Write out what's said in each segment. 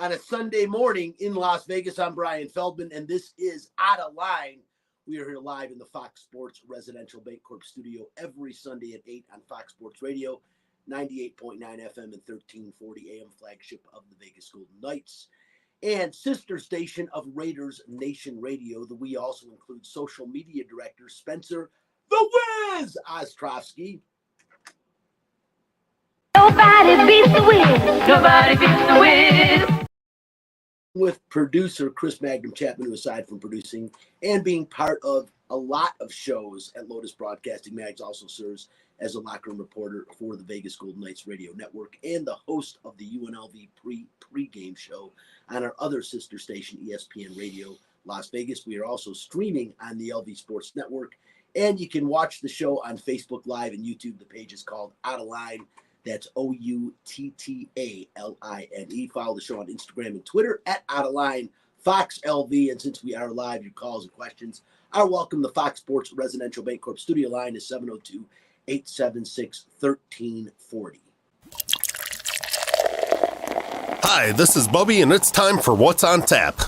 on a Sunday morning in Las Vegas. I'm Brian Feldman, and this is Outta Line. We are here live in the Fox Sports Residential Bancorp studio every Sunday at 8 on Fox Sports Radio, 98.9 FM and 1340 AM, flagship of the Vegas Golden Knights, and sister station of Raiders Nation Radio. We also include social media director Spencer "The Wiz" Ostrovsky. Nobody beats the Wiz. Nobody beats the Wiz. With producer Chris Magnum Chapman, who aside from producing and being part of a lot of shows at Lotus Broadcasting, Mags also serves as a locker room reporter for the Vegas Golden Knights radio network and the host of the UNLV pre-game show on our other sister station, ESPN Radio Las Vegas. We are also streaming on the LV Sports Network, and you can watch the show on Facebook Live and YouTube. The page is called Outta Line. That's Outtaline. Follow the show on Instagram and Twitter at Outaline, Fox LV. And since we are live, your calls and questions are welcome. The Fox Sports Residential Bancorp studio line is 702-876-1340. Hi, this is Bubby, and it's time for What's on Tap.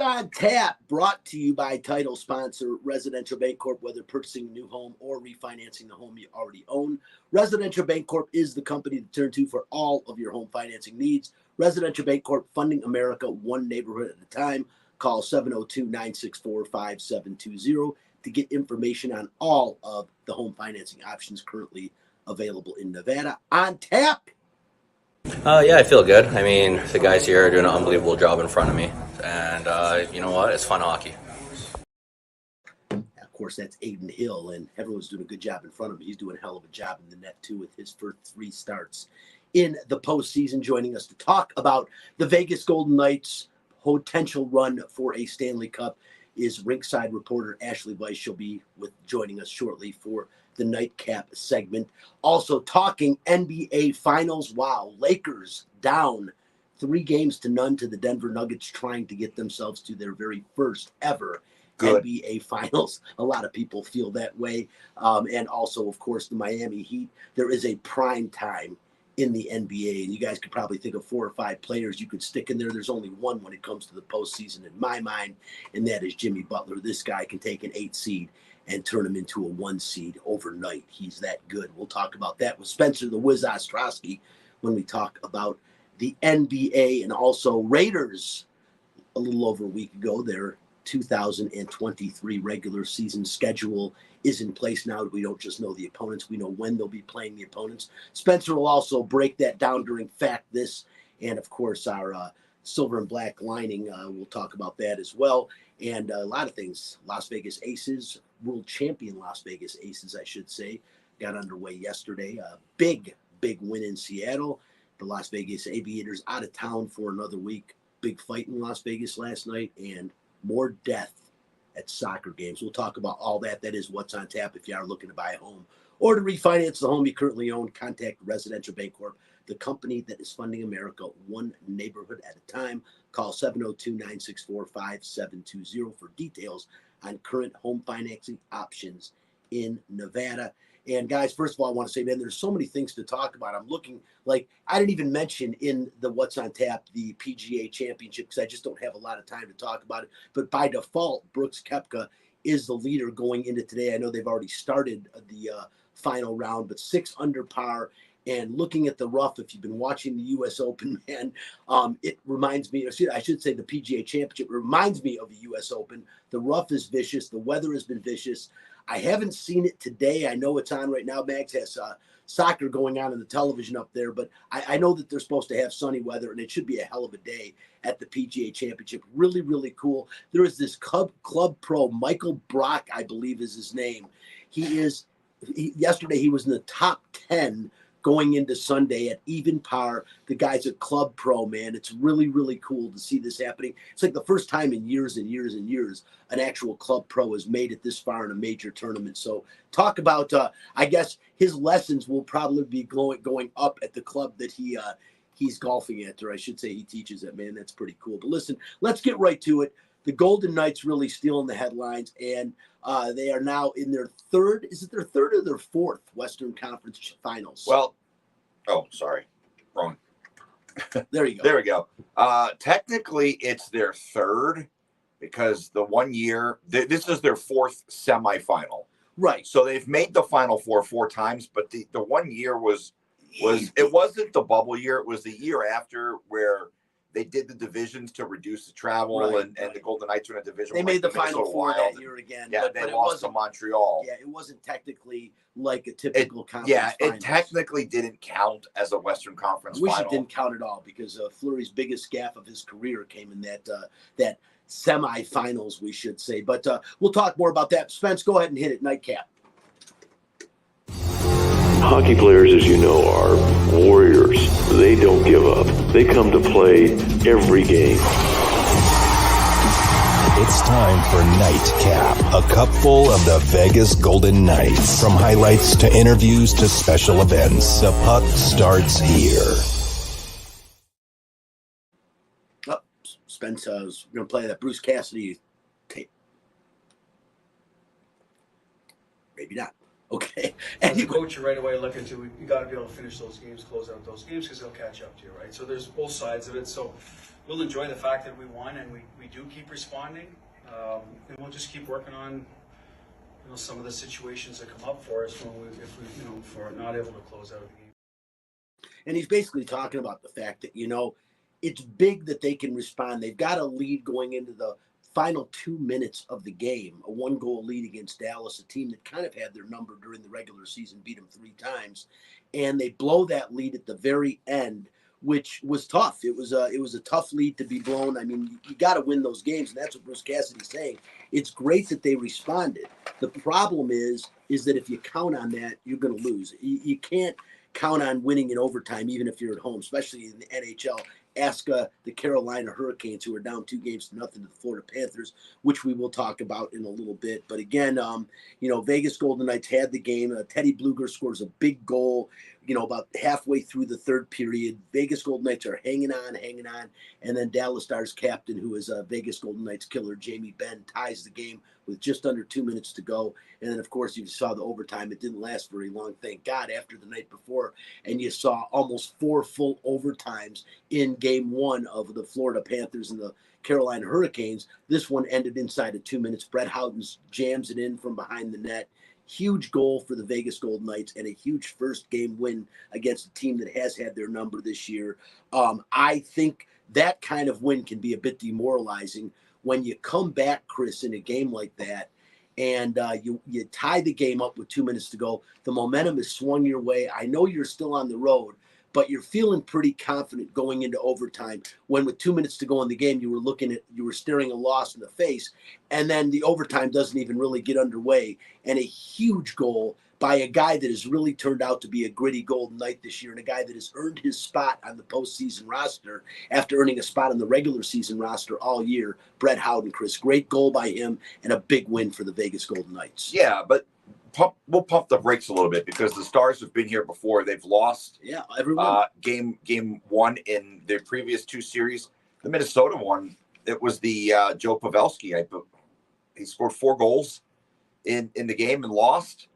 On Tap, brought to you by title sponsor Residential Bancorp. Whether purchasing a new home or refinancing the home you already own, Residential Bancorp is the company to turn to for all of your home financing needs. Residential Bancorp, funding America one neighborhood at a time. Call 702-964-5720 to get information on all of the home financing options currently available in Nevada. On Tap. Yeah, I feel good. I mean, the guys here are doing an unbelievable job in front of me. And you know what? It's fun hockey. Of course, that's Aiden Hill, and everyone's doing a good job in front of him. He's doing a hell of a job in the net, too, with his first 3 starts in the postseason. Joining us to talk about the Vegas Golden Knights' potential run for a Stanley Cup is rinkside reporter Ashali. Vise. She'll be joining us shortly for the nightcap segment. Also talking NBA Finals. Wow, Lakers down 3-0 to the Denver Nuggets, trying to get themselves to their very first ever NBA Finals. A lot of people feel that way. And also, of course, the Miami Heat. There is a prime time in the NBA, and you guys could probably think of 4 or 5 players you could stick in there. There's only one when it comes to the postseason in my mind, and that is Jimmy Butler. This guy can take an 8 seed and turn him into a 1 seed overnight. He's that good. We'll talk about that with Spencer "The Wiz" Ostrovsky when we talk about the NBA. And also Raiders, a little over a week ago, their 2023 regular season schedule is in place now. We don't just know the opponents, we know when they'll be playing the opponents. Spencer will also break that down during Fact This, and of course our silver and black lining. We'll talk about that as well, and a lot of things. Las Vegas Aces, world champion Las Vegas Aces, I should say, got underway yesterday. A big win in Seattle. The Las Vegas Aviators out of town for another week. Big fight in Las Vegas last night, and more death at soccer games. We'll talk about all that. That is What's on Tap. If you are looking to buy a home or to refinance the home you currently own, contact Residential Bancorp, the company that is funding America one neighborhood at a time. Call 702-964-5720 for details on current home financing options in Nevada. And guys, first of all, I want to say, man, there's so many things to talk about. I'm looking like I didn't even mention in the What's on Tap the PGA Championship because I just don't have a lot of time to talk about it. But by default, Brooks Koepka is the leader going into today. I know they've already started the final round, but 6 under par. And looking at the rough, if you've been watching the U.S. Open, man, it reminds me, I should say the PGA Championship reminds me of the U.S. Open. The rough is vicious. The weather has been vicious. I haven't seen it today. I know it's on right now. Max has soccer going on the television up there, but I know that they're supposed to have sunny weather, and it should be a hell of a day at the PGA Championship. Really, really cool. There is this club pro, Michael Brock, I believe is his name. Yesterday he was in the top 10 going into Sunday at even par. The guy's a club pro, man. It's really, really cool to see this happening. It's like the first time in years and years and years an actual club pro has made it this far in a major tournament. So talk about, I guess his lessons will probably be going up at the club that he's golfing at, or I should say he teaches at, man. That's pretty cool. But listen, let's get right to it. The Golden Knights really stealing the headlines, and they are now in their third. Is it their third or their fourth Western Conference Finals? Well, oh, sorry, wrong. There you go. There we go. Technically, it's their third because the 1 year, this is their fourth semifinal. Right. So they've made the Final Four times, but the 1 year was it wasn't the bubble year. It was the year after where they did the divisions to reduce the travel, and the Golden Knights were in a division. They made the Final Four that year again. Yeah, they lost to Montreal. Yeah, it wasn't technically like a typical conference. Yeah, finals. It technically didn't count as a Western Conference final. It didn't count at all because Fleury's biggest gaffe of his career came in that semifinals, we should say. But we'll talk more about that. Spence, go ahead and hit it. Nightcap. Hockey players, as you know, are warriors. They don't give up. They come to play every game. It's time for Nightcap, a cupful of the Vegas Golden Knights. From highlights to interviews to special events, the puck starts here. Oh, Spence was going to play that Bruce Cassidy tape. Maybe not. Okay. As a coach, you right away look at you got to be able to finish those games, close out those games, because they'll catch up to you, right? So there's both sides of it. So we'll enjoy the fact that we won and we do keep responding, and we'll just keep working on some of the situations that come up for us if we're not able to close out a game. And he's basically talking about the fact that it's big that they can respond. They've got a lead going into the final 2 minutes of the game, a 1-goal lead against Dallas, a team that kind of had their number during the regular season, beat them 3 times, and they blow that lead at the very end, which was tough. It was a tough lead to be blown. I mean, you got to win those games, and that's what Bruce Cassidy's saying. It's great that they responded. The problem is that if you count on that, you're going to lose. You can't count on winning in overtime, even if you're at home, especially in the NHL. Ask the Carolina Hurricanes, who are down 2-0 to the Florida Panthers, which we will talk about in a little bit. But again, Vegas Golden Knights had the game. Teddy Bluger scores a big goal, about halfway through the third period. Vegas Golden Knights are hanging on. And then Dallas Stars captain, who is Vegas Golden Knights killer, Jamie Benn, ties the game with just under 2 minutes to go. And then, of course, you saw the overtime. It didn't last very long, thank God, after the night before. And you saw almost 4 full overtimes in game 1 of the Florida Panthers and the Carolina Hurricanes. This one ended inside of 2 minutes. Brett Houghton jams it in from behind the net. Huge goal for the Vegas Golden Knights and a huge first game win against a team that has had their number this year. I think that kind of win can be a bit demoralizing when you come back, Chris, in a game like that, and you tie the game up with 2 minutes to go. The momentum is swung your way. I know you're still on the road, but you're feeling pretty confident going into overtime when with 2 minutes to go in the game, you were staring a loss in the face. And then the overtime doesn't even really get underway. And a huge goal by a guy that has really turned out to be a gritty Golden Knight this year, and a guy that has earned his spot on the postseason roster after earning a spot on the regular season roster all year. Brett Houghton, Chris, great goal by him and a big win for the Vegas Golden Knights. Yeah, but we'll pump the brakes a little bit because the Stars have been here before. They've lost everyone. Game 1 in their previous 2 series. The Minnesota one, it was the Joe Pavelski. He scored 4 goals in the game and lost.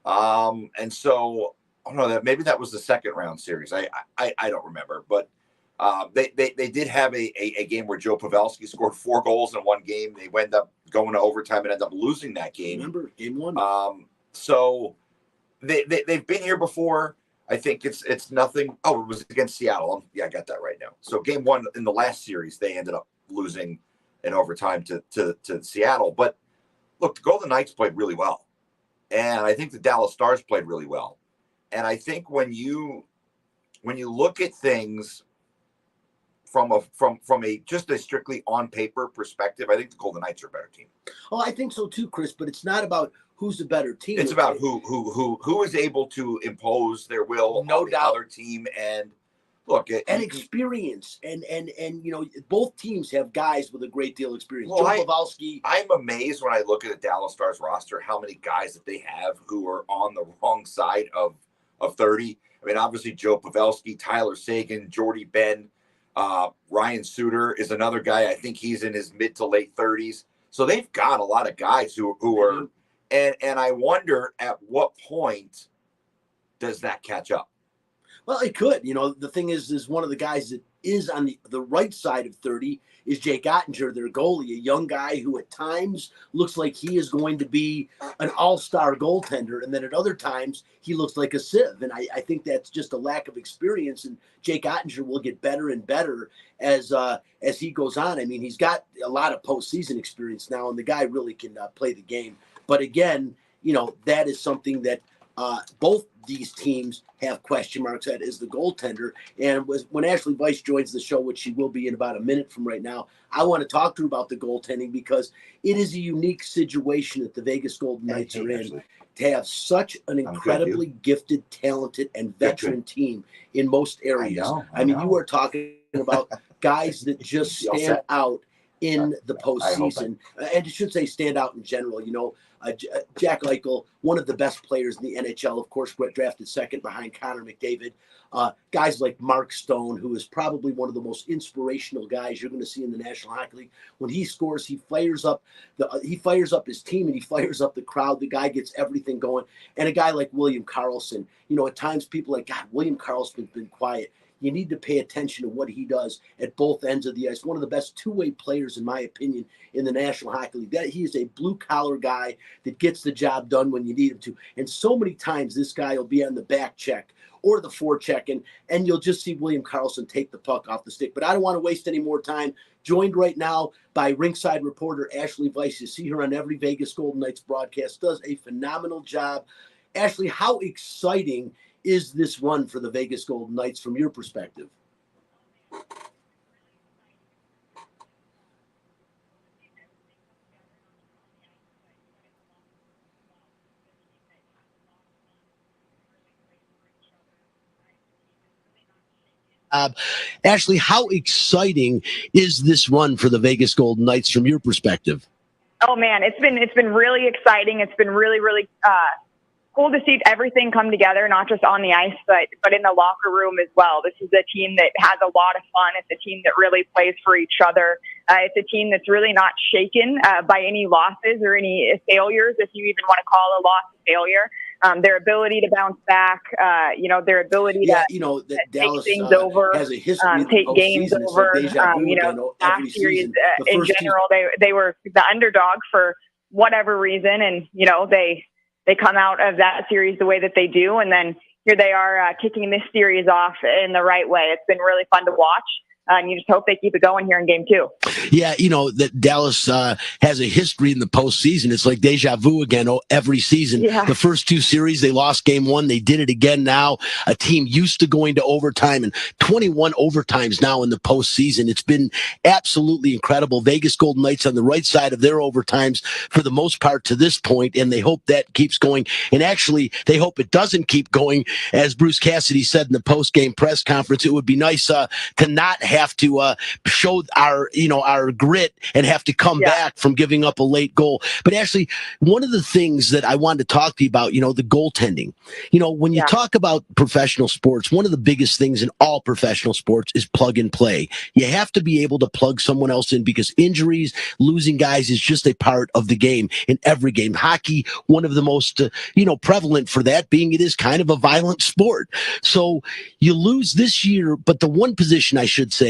And so I don't know, maybe that was the second round series. I don't remember, but they did have a game where Joe Pavelski scored 4 goals in one game. They went up going to overtime and ended up losing that game. Remember game 1? So they've been here before. I think it's nothing. Oh, it was against Seattle. I got that right now. So game 1 in the last series, they ended up losing in overtime to Seattle. But look, the Golden Knights played really well. And I think the Dallas Stars played really well. And I think when you look at things from a just a strictly on paper perspective, I think the Golden Knights are a better team. Oh, I think so too, Chris. But it's not about who's the better team. It's about who is able to impose their will on the other team. And look, and experience, and both teams have guys with a great deal of experience. Well, Joe Pavelski. I'm amazed when I look at the Dallas Stars roster how many guys that they have who are on the wrong side of 30. I mean, obviously Joe Pavelski, Tyler Seguin, Jordy Ben, Ryan Suter is another guy. I think he's in his mid to late 30s. So they've got a lot of guys who are, and I wonder at what point does that catch up? Well, it could. The thing is one of the guys that is on the right side of 30 is Jake Ottinger, their goalie, a young guy who at times looks like he is going to be an all-star goaltender, and then at other times he looks like a sieve. And I think that's just a lack of experience, and Jake Ottinger will get better and better as he goes on. I mean, he's got a lot of postseason experience now, and the guy really can play the game. But again, that is something that both these teams have question marks at, is the goaltender. And when Ashley Vise joins the show, which she will be in about a minute from right now, I want to talk to her about the goaltending, because it is a unique situation that the Vegas Golden Knights are in, to have such an incredibly gifted, talented, and veteran team in most areas. I mean, you are talking about guys that just stand out in the postseason, and it should say stand out in general. Jack Eichel, one of the best players in the NHL, of course, drafted second behind Connor McDavid. Guys like Mark Stone, who is probably one of the most inspirational guys you're going to see in the National Hockey League. When he scores, he fires up his team, and he fires up the crowd. The guy gets everything going. And a guy like William Karlsson, at times people are like, God, William Karlsson's been quiet. You need to pay attention to what he does at both ends of the ice. One of the best two-way players, in my opinion, in the National Hockey League. He is a blue-collar guy that gets the job done when you need him to. And so many times this guy will be on the back check or the forecheck, and you'll just see William Karlsson take the puck off the stick. But I don't want to waste any more time. Joined right now by ringside reporter Ashley Vise. You see her on every Vegas Golden Knights broadcast. Does a phenomenal job. Ashley, how exciting is this run for the Vegas Golden Knights from your perspective? Ashley, how exciting is this run for the Vegas Golden Knights from your perspective? Oh man, it's been really exciting. It's been really cool to see everything come together, not just on the ice, but in the locker room as well. This is a team that has a lot of fun. It's a team that really plays for each other. It's a team that's really not shaken by any losses or any failures, if you even want to call a loss a failure. Their ability to bounce back, their ability to Dallas, take things over, has a history take games over. Last series in general, they were the underdog for whatever reason, and they come out of that series the way that they do, and then here they are kicking this series off in the right way. It's been really fun to watch. And you just hope they keep it going here in game 2. Yeah, that Dallas has a history in the postseason. It's like deja vu again every season. Yeah. The first 2 series, they lost game 1. They did it again now. A team used to going to overtime, and 21 overtimes now in the postseason. It's been absolutely incredible. Vegas Golden Knights on the right side of their overtimes for the most part to this point, and they hope that keeps going. And actually, they hope it doesn't keep going. As Bruce Cassidy said in the post-game press conference, it would be nice to not have to show our grit and have to come back from giving up a late goal. But actually, one of the things that I wanted to talk to you about, the goaltending. When you talk about professional sports, one of the biggest things in all professional sports is plug and play. You have to be able to plug someone else in, because injuries, losing guys is just a part of the game in every game. Hockey, one of the most prevalent for that, being it is kind of a violent sport. So you lose this year, but the one position I should say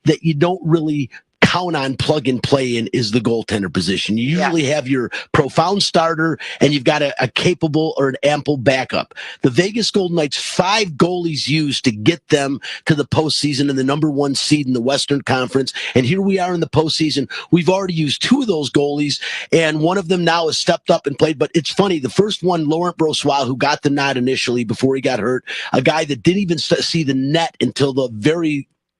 that you don't really count on plug and play in is the goaltender position. You usually have your profound starter, and you've got a capable or an ample backup. The Vegas Golden Knights, 5 goalies used to get them to the postseason and the number 1 seed in the Western Conference. And here we are in the postseason. We've already used 2 of those goalies, and one of them now has stepped up and played. But it's funny, the first one, Laurent Brossoit, who got the nod initially before he got hurt, a guy that didn't even see the net until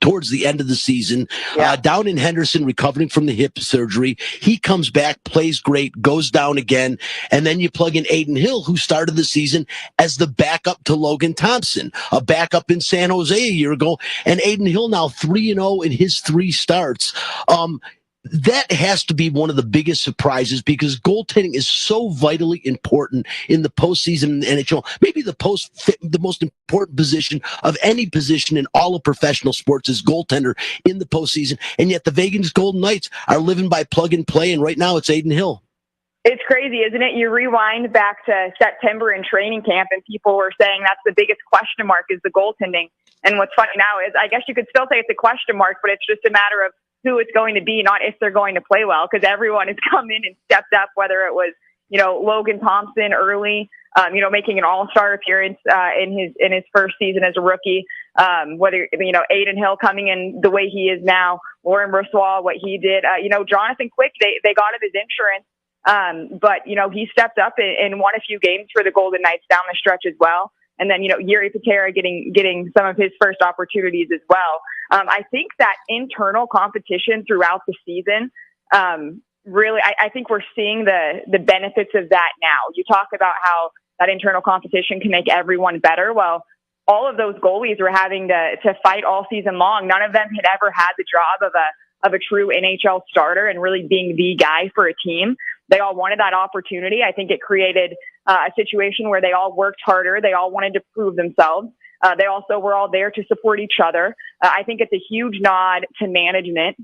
towards the end of the season, down in Henderson, recovering from the hip surgery. He comes back, plays great, goes down again. And then you plug in Aiden Hill, who started the season as the backup to Logan Thompson, a backup in San Jose a year ago. And Aiden Hill now 3-0 in his 3 starts. That has to be one of the biggest surprises, because goaltending is so vitally important in the postseason in the NHL. Maybe the most important position of any position in all of professional sports is goaltender in the postseason. And yet the Vegas Golden Knights are living by plug and play, and right now it's Aiden Hill. It's crazy, isn't it? You rewind back to September in training camp, and people were saying that's the biggest question mark is the goaltending. And what's funny now is I guess you could still say it's a question mark, but it's just a matter of who it's going to be, not if they're going to play well, because everyone has come in and stepped up, whether it was, Logan Thompson early, making an all-star appearance in his first season as a rookie, whether, Aiden Hill coming in the way he is now, Lauren Brossois, what he did, Jonathan Quick, they got him his insurance, but, he stepped up and won a few games for the Golden Knights down the stretch as well. And then, Yuri Patera getting some of his first opportunities as well. I think that internal competition throughout the season, really, I think we're seeing the benefits of that now. You talk about how that internal competition can make everyone better. Well, all of those goalies were having to fight all season long. None of them had ever had the job of a true NHL starter and really being the guy for a team. They all wanted that opportunity. I think it created a situation where they all worked harder. They all wanted to prove themselves. They also were all there to support each other. I think it's a huge nod to management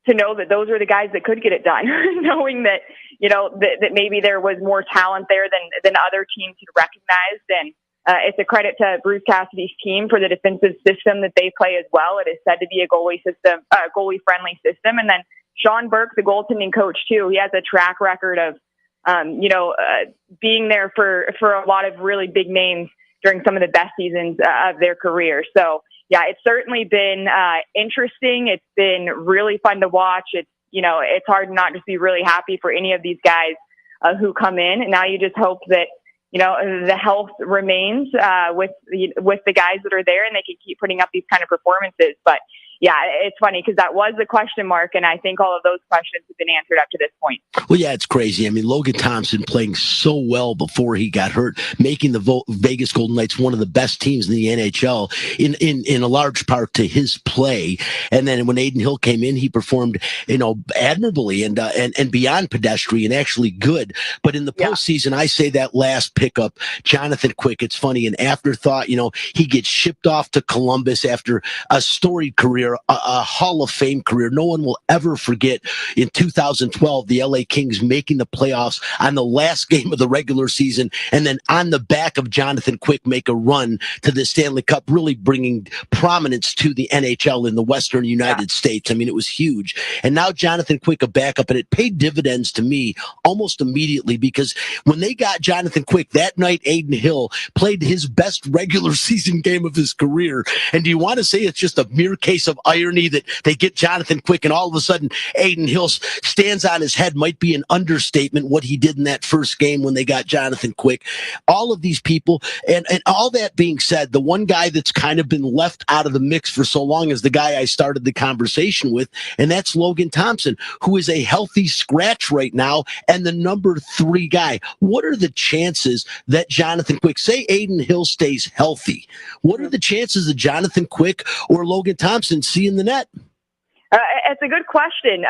to know that those are the guys that could get it done, knowing that, that maybe there was more talent there than other teams had recognized. And it's a credit to Bruce Cassidy's team for the defensive system that they play as well. It is said to be a goalie-friendly system. And then Sean Burke, the goaltending coach, too, he has a track record of, being there for a lot of really big names during some of the best seasons of their career. So, yeah, it's certainly been interesting. It's been really fun to watch. It's hard not to be really happy for any of these guys who come in. And now you just hope that, the health remains with the guys that are there and they can keep putting up these kind of performances. But yeah, it's funny because that was the question mark, and I think all of those questions have been answered up to this point. Well, yeah, it's crazy. I mean, Logan Thompson playing so well before he got hurt, making the Vegas Golden Knights one of the best teams in the NHL in a large part to his play. And then when Aiden Hill came in, he performed, admirably and beyond pedestrian, actually good. But in the postseason, I say that last pickup, Jonathan Quick, it's funny, an afterthought. He gets shipped off to Columbus after a storied career. A Hall of Fame career. No one will ever forget in 2012, the LA Kings making the playoffs on the last game of the regular season, and then on the back of Jonathan Quick make a run to the Stanley Cup, really bringing prominence to the NHL in the Western United States. I mean, it was huge. And now Jonathan Quick, a backup, and it paid dividends to me almost immediately because when they got Jonathan Quick that night, Aiden Hill played his best regular season game of his career. And do you want to say it's just a mere case of irony that they get Jonathan Quick and all of a sudden Aiden Hill stands on his head? Might be an understatement what he did in that first game when they got Jonathan Quick. All of these people, and all that being said, the one guy that's kind of been left out of the mix for so long is the guy I started the conversation with, and that's Logan Thompson, who is a healthy scratch right now and the number 3 guy. What are the chances that Jonathan Quick, say Aiden Hill stays healthy, what are the chances that Jonathan Quick or Logan Thompson see in the net? It's a good question.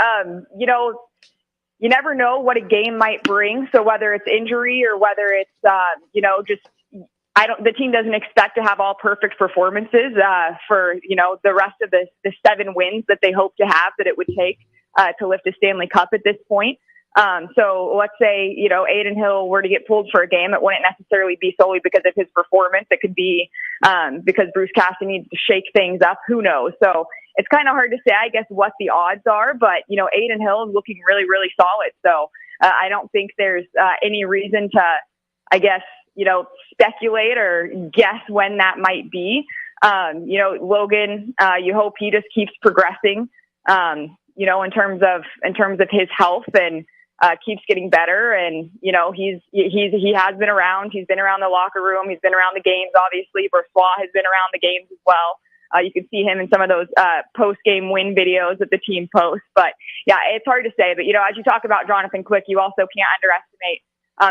You never know what a game might bring. So whether it's injury or whether it's, the team doesn't expect to have all perfect performances for, the rest of the 7 wins that they hope to have that it would take to lift a Stanley Cup at this point. So let's say, Aiden Hill were to get pulled for a game. It wouldn't necessarily be solely because of his performance. It could be because Bruce Cassidy needs to shake things up. Who knows? So it's kind of hard to say, I guess, what the odds are. But, Aiden Hill is looking really, really solid. So I don't think there's any reason to, I guess, speculate or guess when that might be. Logan, you hope he just keeps progressing, in terms of his health and keeps getting better. And, he has been around. He's been around the locker room. He's been around the games, obviously. Brossois has been around the games as well. You can see him in some of those post-game win videos that the team posts. But, yeah, it's hard to say. But, as you talk about Jonathan Quick, you also can't underestimate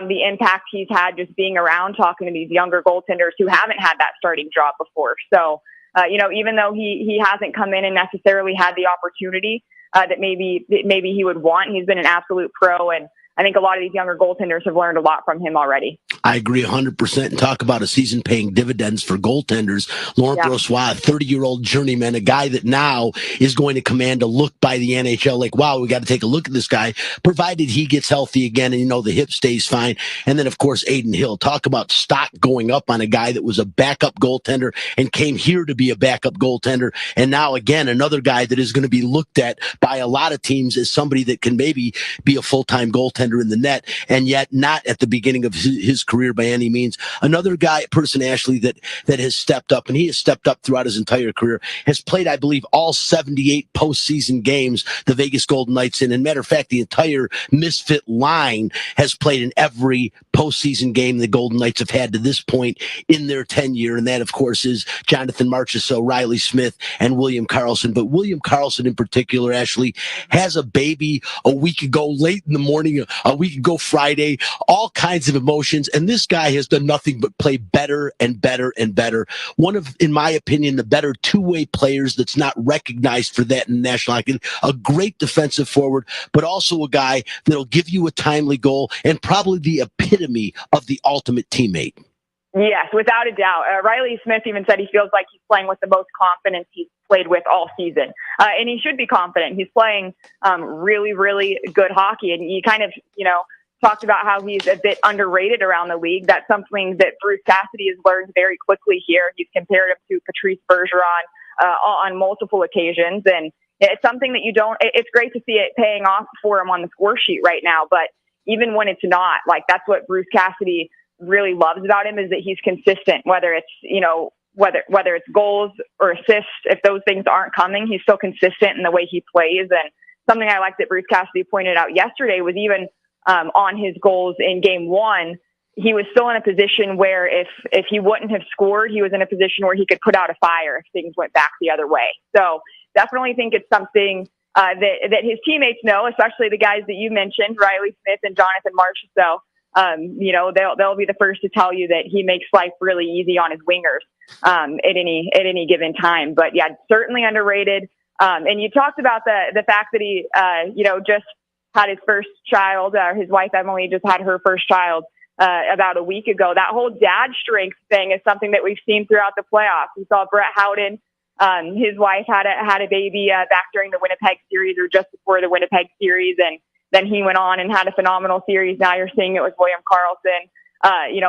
the impact he's had just being around, talking to these younger goaltenders who haven't had that starting job before. So, even though he hasn't come in and necessarily had the opportunity that maybe he would want, he's been an absolute pro. And I think a lot of these younger goaltenders have learned a lot from him already. I agree 100%. And talk about a season paying dividends for goaltenders. Laurent Brossoit, a 30-year-old journeyman, a guy that now is going to command a look by the NHL. Like, wow, we got to take a look at this guy, provided he gets healthy again and, the hip stays fine. And then, of course, Aiden Hill. Talk about stock going up on a guy that was a backup goaltender and came here to be a backup goaltender. And now, again, another guy that is going to be looked at by a lot of teams as somebody that can maybe be a full-time goaltender in the net, and yet not at the beginning of his career by any means. Another person, Ashley, that has stepped up, and he has stepped up throughout his entire career, has played, I believe, all 78 postseason games the Vegas Golden Knights in. And matter of fact, the entire Misfit line has played in every postseason game the Golden Knights have had to this point in their tenure. And that, of course, is Jonathan Marchessault, Riley Smith, and William Karlsson. But William Karlsson in particular, Ashley, has a baby a week ago, late in the morning, a week ago Friday, all kinds of emotions. And this guy has done nothing but play better and better and better. One of, in my opinion, the better two-way players that's not recognized for that in the National Hockey League. A great defensive forward, but also a guy that'll give you a timely goal and probably the epitome of the ultimate teammate. Yes, without a doubt. Riley Smith even said he feels like he's playing with the most confidence he's played with all season. And he should be confident. He's playing really, really good hockey. And you kind of, talked about how he's a bit underrated around the league. That's something that Bruce Cassidy has learned very quickly here. He's compared him to Patrice Bergeron on multiple occasions. And it's something that it's great to see it paying off for him on the score sheet right now. But even when it's not, that's what Bruce Cassidy really loves about him, is that he's consistent, whether it's, whether it's goals or assists. If those things aren't coming, he's still consistent in the way he plays. And something I like that Bruce Cassidy pointed out yesterday was even on his goals in game one, he was still in a position where if he wouldn't have scored, he was in a position where he could put out a fire if things went back the other way. So definitely think it's something that his teammates know, especially the guys that you mentioned, Riley Smith and Jonathan Marchessault. They'll be the first to tell you that he makes life really easy on his wingers at any given time. But yeah, certainly underrated. And you talked about the fact that he just had his first child. His wife Emily just had her first child about a week ago. That whole dad strength thing is something that we've seen throughout the playoffs. We saw Brett Howden. His wife had a baby back during the Winnipeg series, or just before the Winnipeg series, and then he went on and had a phenomenal series. Now you're seeing it with William Karlsson.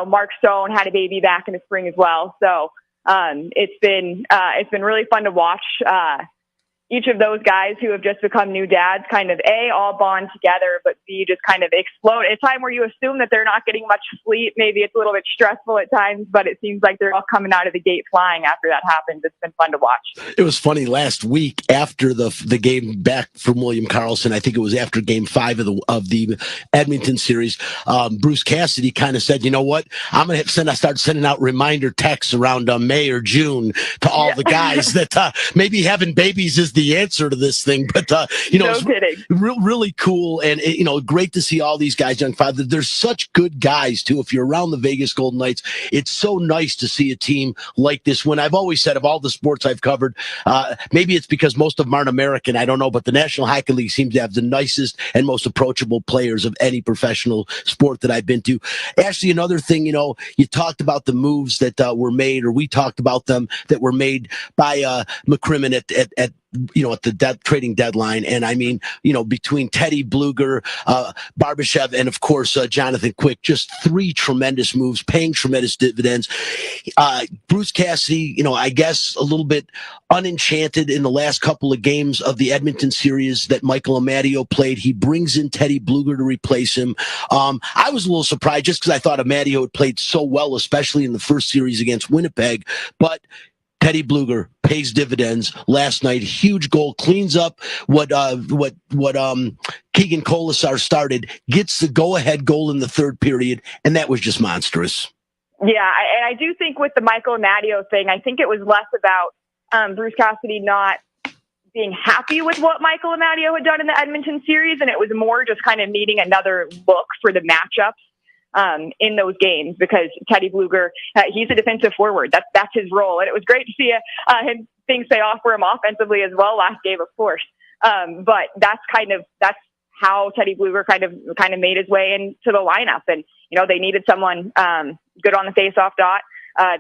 Mark Stone had a baby back in the spring as well. So it's been really fun to watch each of those guys who have just become new dads kind of all bond together, but B, just kind of explode at a time where you assume that they're not getting much sleep. Maybe it's a little bit stressful at times, but it seems like they're all coming out of the gate flying after that happens. It's been fun to watch. It was funny last week after the game back from William Karlsson. I think it was after game 5 of the Edmonton series. Bruce Cassidy kind of said, you know what? I'm going to start sending out reminder texts around May or June to all the guys that maybe having babies is the answer to this thing. But, no kidding. Really cool. And, great to see all these guys, young father. There's such good guys, too. If you're around the Vegas Golden Knights, it's so nice to see a team like this. When I've always said, of all the sports I've covered, maybe it's because most of them aren't American, I don't know, but the National Hockey League seems to have the nicest and most approachable players of any professional sport that I've been to. Actually, another thing, you talked about the moves that were made, or we talked about them, that were made by McCrimmon at the trading deadline. And I mean, between Teddy Bluger, Barbashev, and of course, Jonathan Quick, just 3 tremendous moves, paying tremendous dividends. Bruce Cassidy, I guess a little bit unenchanted in the last couple of games of the Edmonton series that Michael Amadio played. He brings in Teddy Bluger to replace him. I was a little surprised just because I thought Amadio had played so well, especially in the first series against Winnipeg, but Teddy Bluger pays dividends last night. Huge goal, cleans up what Keegan Colasar started, gets the go-ahead goal in the third period, and that was just monstrous. Yeah, and I do think with the Michael Amadio thing, I think it was less about Bruce Cassidy not being happy with what Michael Amadio had done in the Edmonton series, and it was more just kind of needing another look for the matchups in those games, because Teddy Bluger, he's a defensive forward. That's his role. And it was great to see him things pay off for him offensively as well last game, of course. But that's how Teddy Bluger kind of made his way into the lineup. And, they needed someone good on the faceoff dot.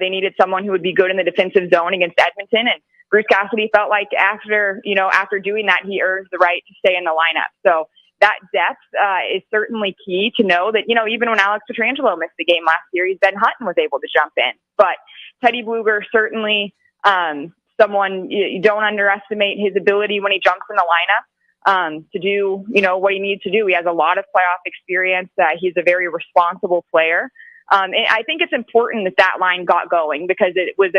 They needed someone who would be good in the defensive zone against Edmonton. And Bruce Cassidy felt like after doing that, he earned the right to stay in the lineup. So that depth is certainly key to know that, even when Alex Pietrangelo missed the game last series, Ben Hutton was able to jump in. But Teddy Bluger certainly someone, you don't underestimate his ability when he jumps in the lineup to do, what he needs to do. He has a lot of playoff experience. He's a very responsible player. And I think it's important that line got going because it was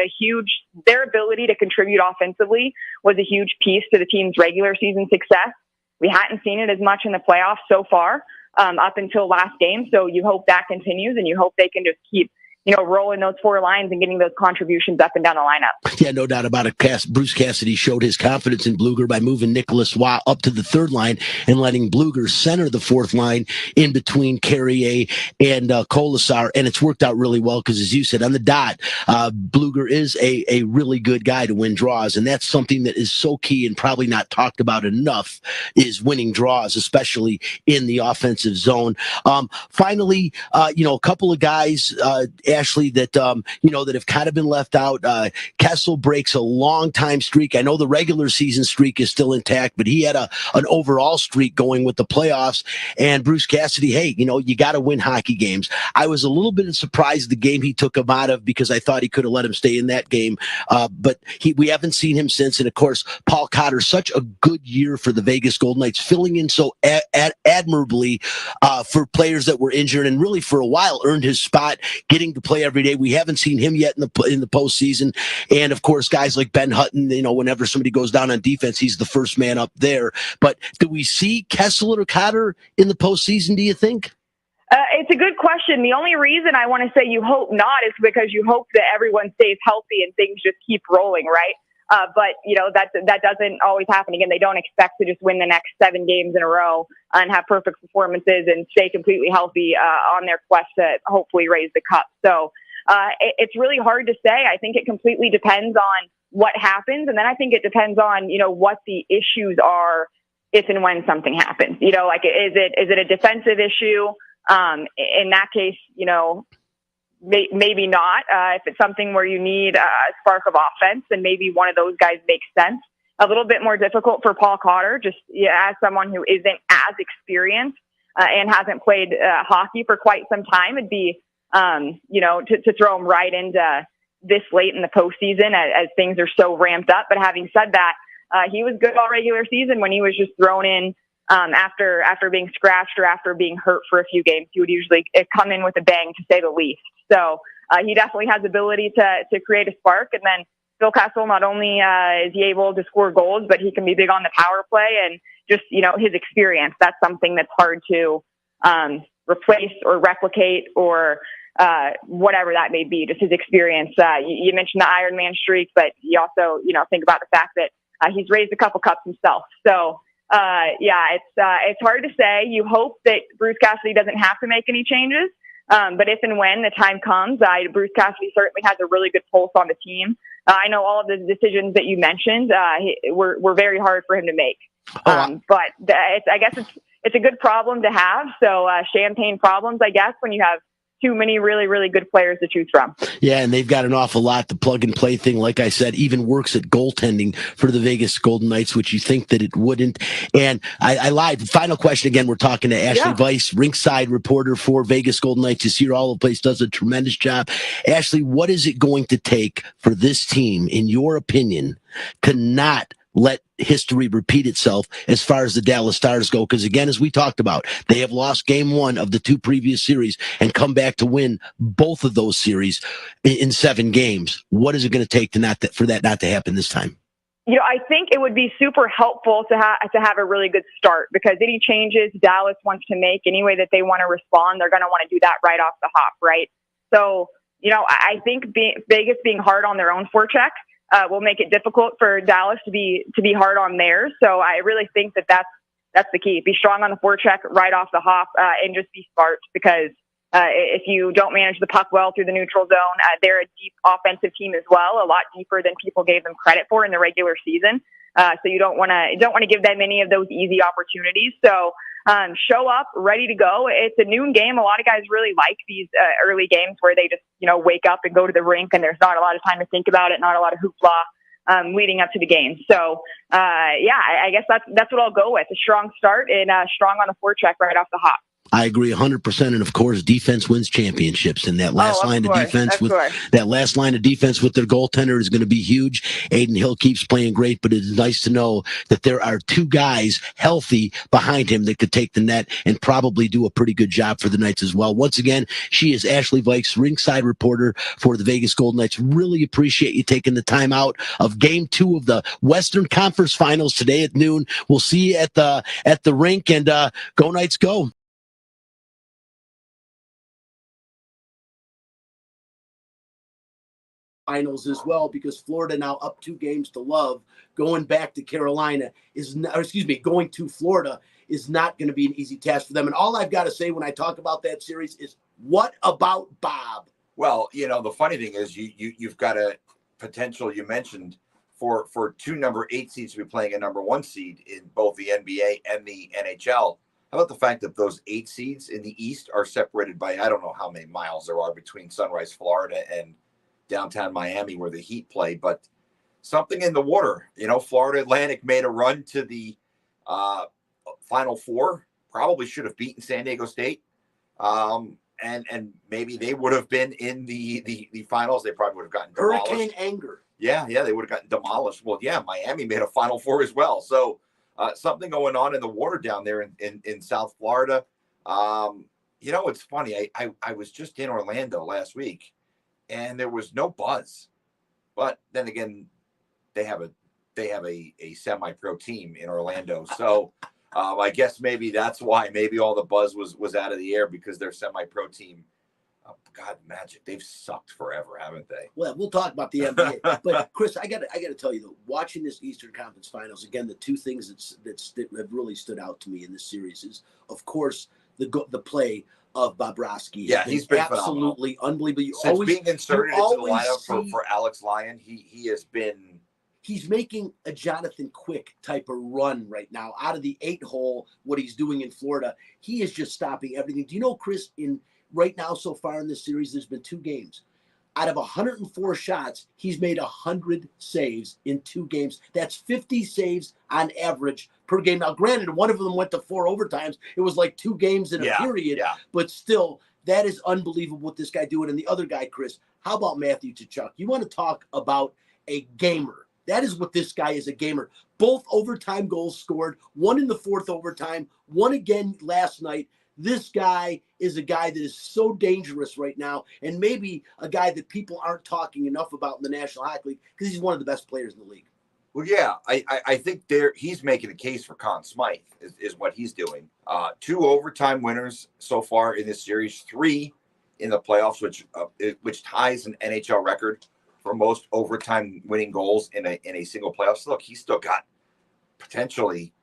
their ability to contribute offensively was a huge piece to the team's regular season success. We hadn't seen it as much in the playoffs so far, up until last game. So you hope that continues and you hope they can just keep, rolling those four lines and getting those contributions up and down the lineup. Yeah, no doubt about it. Bruce Cassidy showed his confidence in Bluger by moving Nicholas Waugh up to the third line and letting Bluger center the fourth line in between Carrier and Colasar. And it's worked out really well because, as you said, on the dot, Bluger is a really good guy to win draws. And that's something that is so key and probably not talked about enough is winning draws, especially in the offensive zone. Finally, a couple of guys, Ashali, that that have kind of been left out. Kessel breaks a long time streak. I know the regular season streak is still intact, but he had an overall streak going with the playoffs. And Bruce Cassidy, hey, you got to win hockey games. I was a little bit surprised the game he took him out of because I thought he could have let him stay in that game. But we haven't seen him since. And of course, Paul Cotter, such a good year for the Vegas Golden Knights, filling in so admirably for players that were injured and really for a while earned his spot, getting to play every day. We haven't seen him yet in the postseason. And of course, guys like Ben Hutton, whenever somebody goes down on defense, he's the first man up there. But do we see Kessel or Cotter in the postseason, do you think? It's a good question. The only reason I want to say you hope not is because you hope that everyone stays healthy and things just keep rolling, right? But that doesn't always happen. Again, they don't expect to just win the next 7 games in a row and have perfect performances and stay completely healthy on their quest to hopefully raise the cup. So it's really hard to say. I think it completely depends on what happens, and then I think it depends on what the issues are if and when something happens. Like is it a defensive issue? In that case, maybe not. If it's something where you need a spark of offense, then maybe one of those guys makes sense. A little bit more difficult for Paul Cotter, just as someone who isn't as experienced and hasn't played hockey for quite some time. It'd be, to throw him right into this late in the postseason as things are so ramped up. But having said that, he was good all regular season when he was just thrown in after being scratched or after being hurt for a few games. He would usually come in with a bang, to say the least. So he definitely has the ability to create a spark. And then Phil Kessel, not only is he able to score goals, but he can be big on the power play and just, his experience. That's something that's hard to replace or replicate or whatever that may be, just his experience. You mentioned the Iron Man streak, but you also, think about the fact that he's raised a couple cups himself. So, it's hard to say. You hope that Bruce Cassidy doesn't have to make any changes. But if and when the time comes, Bruce Cassidy certainly has a really good pulse on the team. I know all of the decisions that you mentioned were very hard for him to make. But I guess it's a good problem to have. So champagne problems, I guess, when you have too many really, really good players to choose from. Yeah, and they've got an awful lot. The plug-and-play thing, like I said, even works at goaltending for the Vegas Golden Knights, which you think that it wouldn't. And I lied. Final question again, we're talking to Ashali Vise, rinkside reporter for Vegas Golden Knights. You see her all over the place, does a tremendous job. Ashali, what is it going to take for this team, in your opinion, to not let history repeat itself as far as the Dallas Stars go? Because again, as we talked about, they have lost game 1 of the 2 previous series and come back to win both of those series in 7 games. What is it going to take for that not to happen this time? I think it would be super helpful to have a really good start, because any changes Dallas wants to make, any way that they want to respond, they're going to want to do that right off the hop, right? So, I think Vegas being hard on their own forecheck will make it difficult for Dallas to be hard on theirs. So I really think that's the key. Be strong on the forecheck right off the hop and just be smart, because if you don't manage the puck well through the neutral zone, they're a deep offensive team as well, a lot deeper than people gave them credit for in the regular season. So you don't want to give them any of those easy opportunities. So show up ready to go. It's a noon game. A lot of guys really like these early games where they just, wake up and go to the rink and there's not a lot of time to think about it, not a lot of hoopla leading up to the game. So, I guess that's what I'll go with. A strong start and strong on the forecheck right off the hop. I agree 100%. And of course, defense wins championships. And that last line of defense with their goaltender is going to be huge. Aiden Hill keeps playing great, but it is nice to know that there are two guys healthy behind him that could take the net and probably do a pretty good job for the Knights as well. Once again, she is Ashali Vikes, ringside reporter for the Vegas Golden Knights. Really appreciate you taking the time out of Game 2 of the Western Conference Finals today at noon. We'll see you at the rink, and go Knights, go. Finals as well, because Florida now up 2 games to love. Going back to Carolina going to Florida is not going to be an easy task for them. And all I've got to say when I talk about that series is, what about Bob? Well, the funny thing is you've got a potential, you mentioned, for 2 number 8 seeds to be playing a number 1 seed in both the NBA and the NHL. How about the fact that those 8 seeds in the East are separated by, I don't know how many miles there are between Sunrise, Florida and downtown Miami where the Heat play, but something in the water. Florida Atlantic made a run to the Final Four, probably should have beaten San Diego State. And maybe they would have been in the finals. They probably would have gotten demolished. Hurricane anger. Yeah, they would have gotten demolished. Well, yeah, Miami made a Final Four as well. So something going on in the water down there in South Florida. It's funny. I was just in Orlando last week, and there was no buzz. But then again, they have a semi-pro team in Orlando. So I guess maybe that's why maybe all the buzz was out of the air, because their semi-pro team, God, Magic, they've sucked forever, haven't they? Well, we'll talk about the NBA. But Chris, I got to tell you, though, watching this Eastern Conference Finals, again, the 2 things that have really stood out to me in this series is, of course, the play of Bobrovsky. Yeah, he's been absolutely phenomenal. Unbelievable. Since being inserted into the lineup for Alex Lyon, he has been. He's making a Jonathan Quick type of run right now out of the 8-hole. What he's doing in Florida, he is just stopping everything. Do you know, Chris? Right now, so far in this series, there's been 2 games. Out of 104 shots, he's made 100 saves in 2 games. That's 50 saves on average per game. Now, granted, one of them went to 4 overtimes. It was like 2 games in a period. Yeah. But still, that is unbelievable what this guy doing. And the other guy, Chris, how about Matthew Tkachuk? You want to talk about a gamer. That is what this guy is, a gamer. Both overtime goals scored, one in the 4th overtime, one again last night. This guy is a guy that is so dangerous right now, and maybe a guy that people aren't talking enough about in the National Hockey League, because he's one of the best players in the league. Well, yeah, I think he's making a case for Conn Smythe is what he's doing. 2 overtime winners so far in this series, 3 in the playoffs, which ties an NHL record for most overtime winning goals in a single playoffs. Look, he's still got potentially,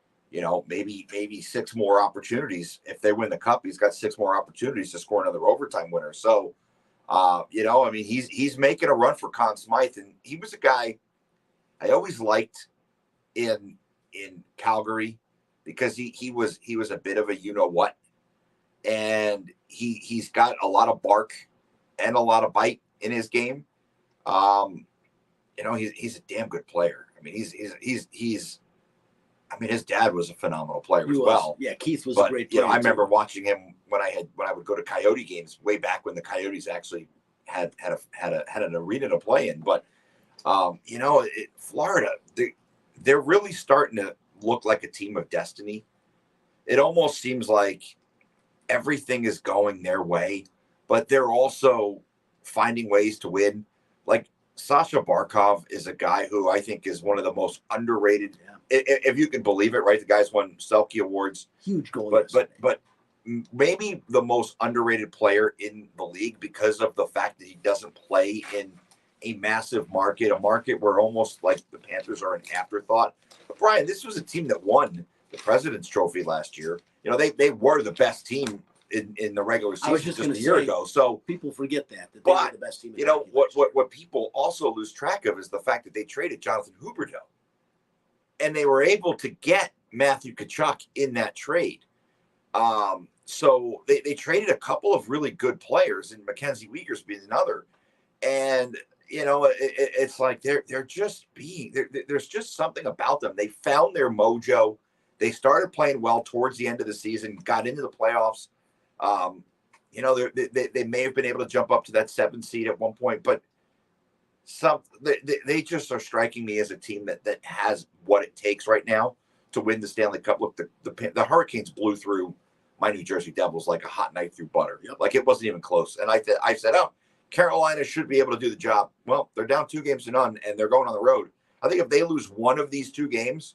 maybe 6 more opportunities. If they win the cup, he's got 6 more opportunities to score another overtime winner. So, he's making a run for Conn Smythe, and he was a guy I always liked in Calgary, because he was a bit of a what, and he's got a lot of bark and a lot of bite in his game. He's a damn good player. I mean, his dad was a phenomenal player as well. Yeah, Keith was a great player. I remember watching him when I would go to Coyote games way back when the Coyotes actually had an arena to play in. But Florida, they're really starting to look like a team of destiny. It almost seems like everything is going their way, but they're also finding ways to win. Like Sasha Barkov is a guy who I think is one of the most underrated, if you can believe it, right? The guy's won Selke Awards. Huge goal. But maybe the most underrated player in the league, because of the fact that he doesn't play in a massive market, a market where almost like the Panthers are an afterthought. But Brian, this was a team that won the President's Trophy last year. They were the best team in the regular season just a year ago. So people forget that they were the best team. What people also lose track of is the fact that they traded Jonathan Huberdeau, and they were able to get Matthew Tkachuk in that trade. So they traded a couple of really good players, and Mackenzie Wiegers being another. And it's like they're just there's just something about them. They found their mojo. They started playing well towards the end of the season, got into the playoffs. They may have been able to jump up to that 7th seed at one point, but they just are striking me as a team that has what it takes right now to win the Stanley Cup. Look, the Hurricanes blew through my New Jersey Devils like a hot knife through butter. Yep. Like it wasn't even close. And I said, oh, Carolina should be able to do the job. Well, they're down 2-0, and they're going on the road. I think if they lose one of these 2 games,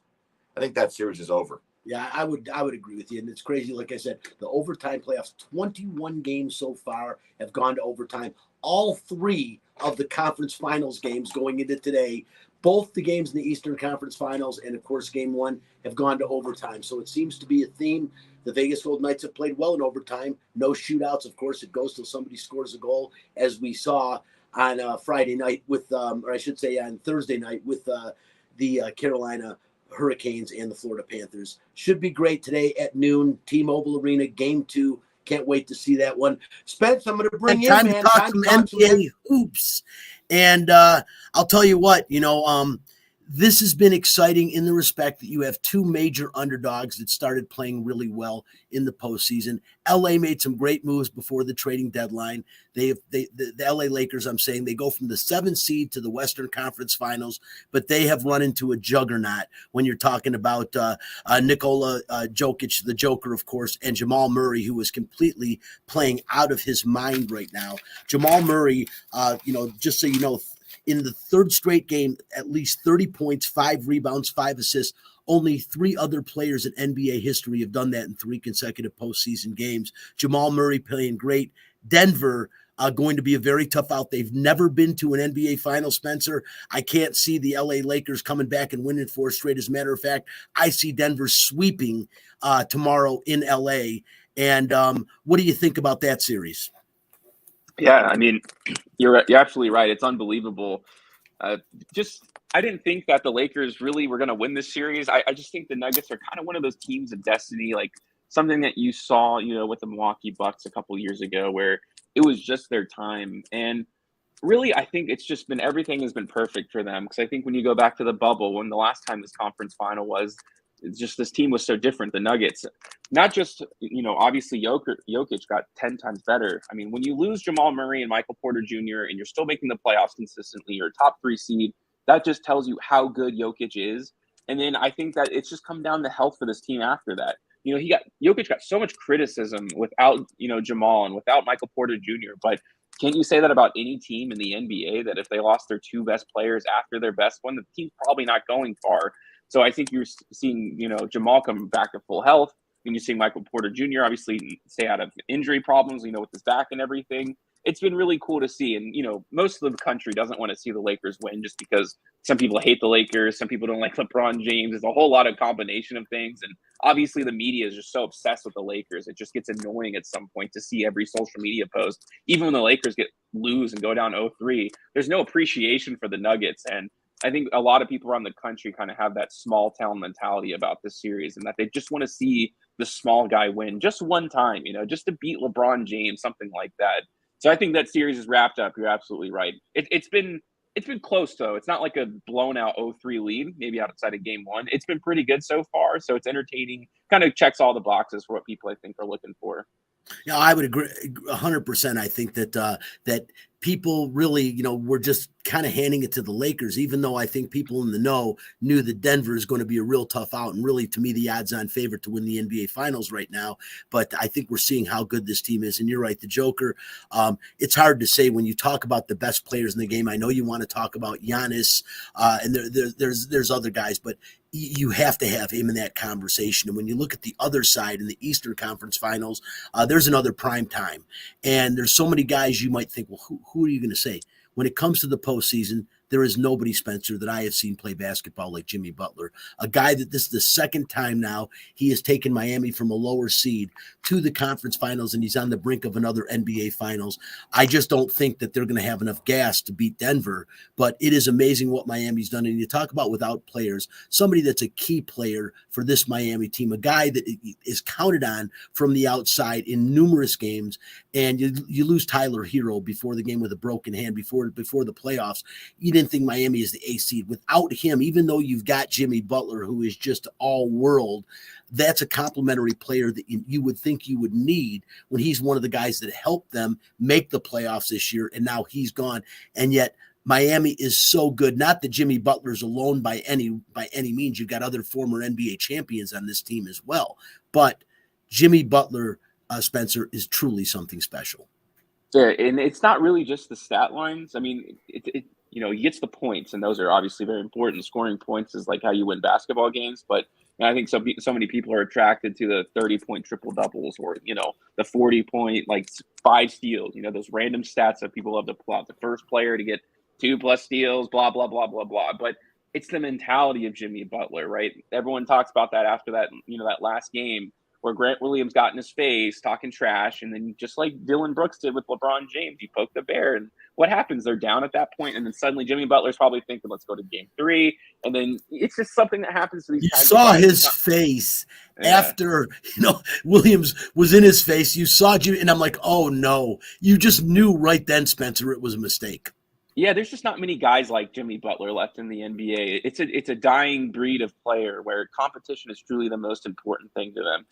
I think that series is over. Yeah, I would agree with you. And it's crazy. Like I said, the overtime playoffs, 21 games so far have gone to overtime. All 3 of the conference finals games going into today, both the games in the Eastern Conference Finals and, of course, Game 1 have gone to overtime. So it seems to be a theme. The Vegas Golden Knights have played well in overtime. No shootouts. Of course, it goes till somebody scores a goal, as we saw on Friday night with, or I should say on Thursday night with the Carolina Hurricanes and the Florida Panthers. Should be great today at noon. T-Mobile Arena, Game 2. Can't wait to see that one. Spence, I'm going to bring in, man. Time to talk some NBA hoops. And I'll tell you what, this has been exciting in the respect that you have 2 major underdogs that started playing really well in the postseason. LA made some great moves before the trading deadline. The LA Lakers, I'm saying, they go from the 7th seed to the Western Conference Finals, but they have run into a juggernaut when you're talking about Nikola Jokic, the Joker, of course, and Jamal Murray, who is completely playing out of his mind right now. Jamal Murray, just so you know, in the 3rd straight game, at least 30 points, 5 rebounds, 5 assists. Only 3 other players in NBA history have done that in 3 consecutive postseason games. Jamal Murray playing great. Denver going to be a very tough out. They've never been to an NBA final, Spencer. I can't see the LA Lakers coming back and winning 4 straight. As a matter of fact, I see Denver sweeping tomorrow in LA. And what do you think about that series? Yeah, I mean, you're absolutely right. It's unbelievable. I didn't think that the Lakers really were going to win this series. I just think the Nuggets are kind of one of those teams of destiny, like something that you saw, with the Milwaukee Bucks a couple years ago, where it was just their time. And really, I think it's just been everything has been perfect for them. Because I think when you go back to the bubble, when the last time this conference final was, it's just this team was so different. The Nuggets, not just, obviously Jokic got 10 times better. I mean, when you lose Jamal Murray and Michael Porter Jr. and you're still making the playoffs consistently, you're a top 3 seed, that just tells you how good Jokic is. And then I think that it's just come down to health for this team after that. Jokic got so much criticism without, Jamal and without Michael Porter Jr. But can't you say that about any team in the NBA, that if they lost their 2 best players after their best one, the team's probably not going far. So I think you're seeing, Jamal come back to full health, and you're seeing Michael Porter Jr. obviously stay out of injury problems, with his back and everything. It's been really cool to see. And, most of the country doesn't want to see the Lakers win just because some people hate the Lakers. Some people don't like LeBron James. There's a whole lot of combination of things. And obviously the media is just so obsessed with the Lakers. It just gets annoying at some point to see every social media post. Even when the Lakers lose and go down 0-3, there's no appreciation for the Nuggets. And I think a lot of people around the country kind of have that small town mentality about this series, and that they just want to see the small guy win just one time, just to beat LeBron James, something like that. So I think that series is wrapped up. You're absolutely right. It's been close though. It's not like a blown out 0-3 lead, maybe outside of Game 1. It's been pretty good so far. So it's entertaining, kind of checks all the boxes for what people I think are looking for. Yeah, I would agree 100%. I think that people really, were just kind of handing it to the Lakers, even though I think people in the know knew that Denver is going to be a real tough out, and really, to me, the odds-on favorite to win the NBA Finals right now. But I think we're seeing how good this team is, and you're right, the Joker. It's hard to say when you talk about the best players in the game. I know you want to talk about Giannis, and there's other guys, but you have to have him in that conversation. And when you look at the other side in the Eastern Conference Finals, there's another prime time. And there's so many guys you might think, well, who are you going to say? When it comes to the postseason, there is nobody, Spencer, that I have seen play basketball like Jimmy Butler, a guy that this is the second time now he has taken Miami from a lower seed to the conference finals, and he's on the brink of another NBA finals. I just don't think that they're going to have enough gas to beat Denver, but it is amazing what Miami's done. And you talk about without players, somebody that's a key player for this Miami team, a guy that is counted on from the outside in numerous games, and you lose Tyler Hero before the game with a broken hand before the playoffs. You didn't think Miami is the A seed. Without him, even though you've got Jimmy Butler, who is just all world, that's a complimentary player that you would think you would need when he's one of the guys that helped them make the playoffs this year, and now he's gone. And yet Miami is so good. Not that Jimmy Butler's alone by any means. You've got other former NBA champions on this team as well. But Jimmy Butler, Spencer, is truly something special. Yeah, and it's not really just the stat lines. I mean, he gets the points, and those are obviously very important. Scoring points is like how you win basketball games, but I think so many people are attracted to the 30-point triple doubles, or the 40-point like 5 steals. Those random stats that people love to pull out. The first player to get 2+ steals, blah blah blah blah blah. But it's the mentality of Jimmy Butler, right? Everyone talks about that after that that last game, where Grant Williams got in his face talking trash, and then just like Dylan Brooks did with LeBron James, he poked the bear. And what happens? They're down at that point, and then suddenly Jimmy Butler's probably thinking, let's go to game 3. And then it's just something that happens to these You guys. saw his face after Williams was in his face. You saw Jimmy, and I'm like, oh no. You just knew right then, Spencer, it was a mistake. Yeah, there's just not many guys like Jimmy Butler left in the NBA. It's a dying breed of player where competition is truly the most important thing to them.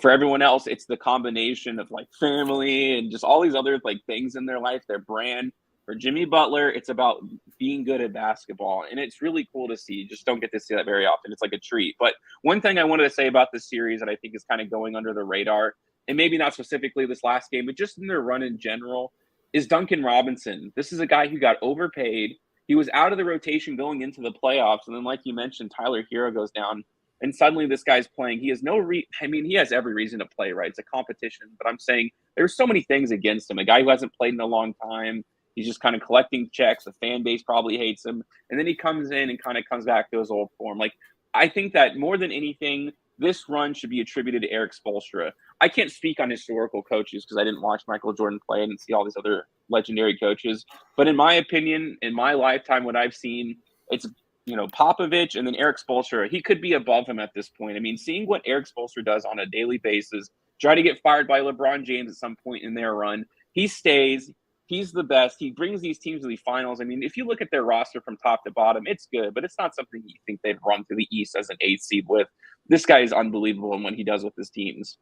For everyone else, it's the combination of like family and just all these other like things in their life, their brand. For Jimmy Butler, it's about being good at basketball, and it's really cool to see. You just don't get to see that very often. It's like a treat. But one thing I wanted to say about this series that I think is kind of going under the radar, and maybe not specifically this last game, but just in their run in general, is Duncan Robinson. This is a guy who got overpaid. He was out of the rotation going into the playoffs. And then, like you mentioned, Tyler Hero goes down. And suddenly this guy's playing. He has he has every reason to play, right? It's a competition. But I'm saying there's so many things against him. A guy who hasn't played in a long time. He's just kind of collecting checks. The fan base probably hates him. And then he comes in and kind of comes back to his old form. Like, I think that more than anything, this run should be attributed to Eric Spoelstra. I can't speak on historical coaches because I didn't watch Michael Jordan play and see all these other legendary coaches. But in my opinion, in my lifetime, what I've seen, it's, Popovich and then Eric Spoelstra. He could be above him at this point. I mean, seeing what Eric Spoelstra does on a daily basis, try to get fired by LeBron James at some point in their run. He stays. He's the best. He brings these teams to the finals. I mean, if you look at their roster from top to bottom, it's good, but it's not something you think they'd run to the East as an 8th seed with. This guy is unbelievable in what he does with his teams.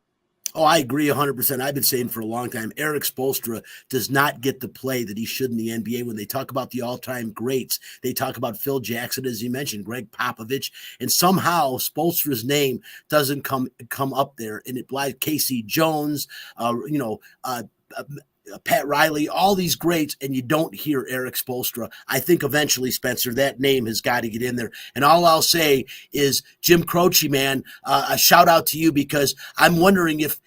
Oh, I agree 100%. I've been saying for a long time, Eric Spoelstra does not get the play that he should in the NBA. When they talk about the all-time greats, they talk about Phil Jackson, as you mentioned, Greg Popovich, and somehow Spoelstra's name doesn't come up there. And it lies Casey Jones, Pat Riley, all these greats, and you don't hear Eric Spoelstra. I think eventually, Spencer, that name has got to get in there. And all I'll say is, Jim Croce, man, a shout out to you, because I'm wondering if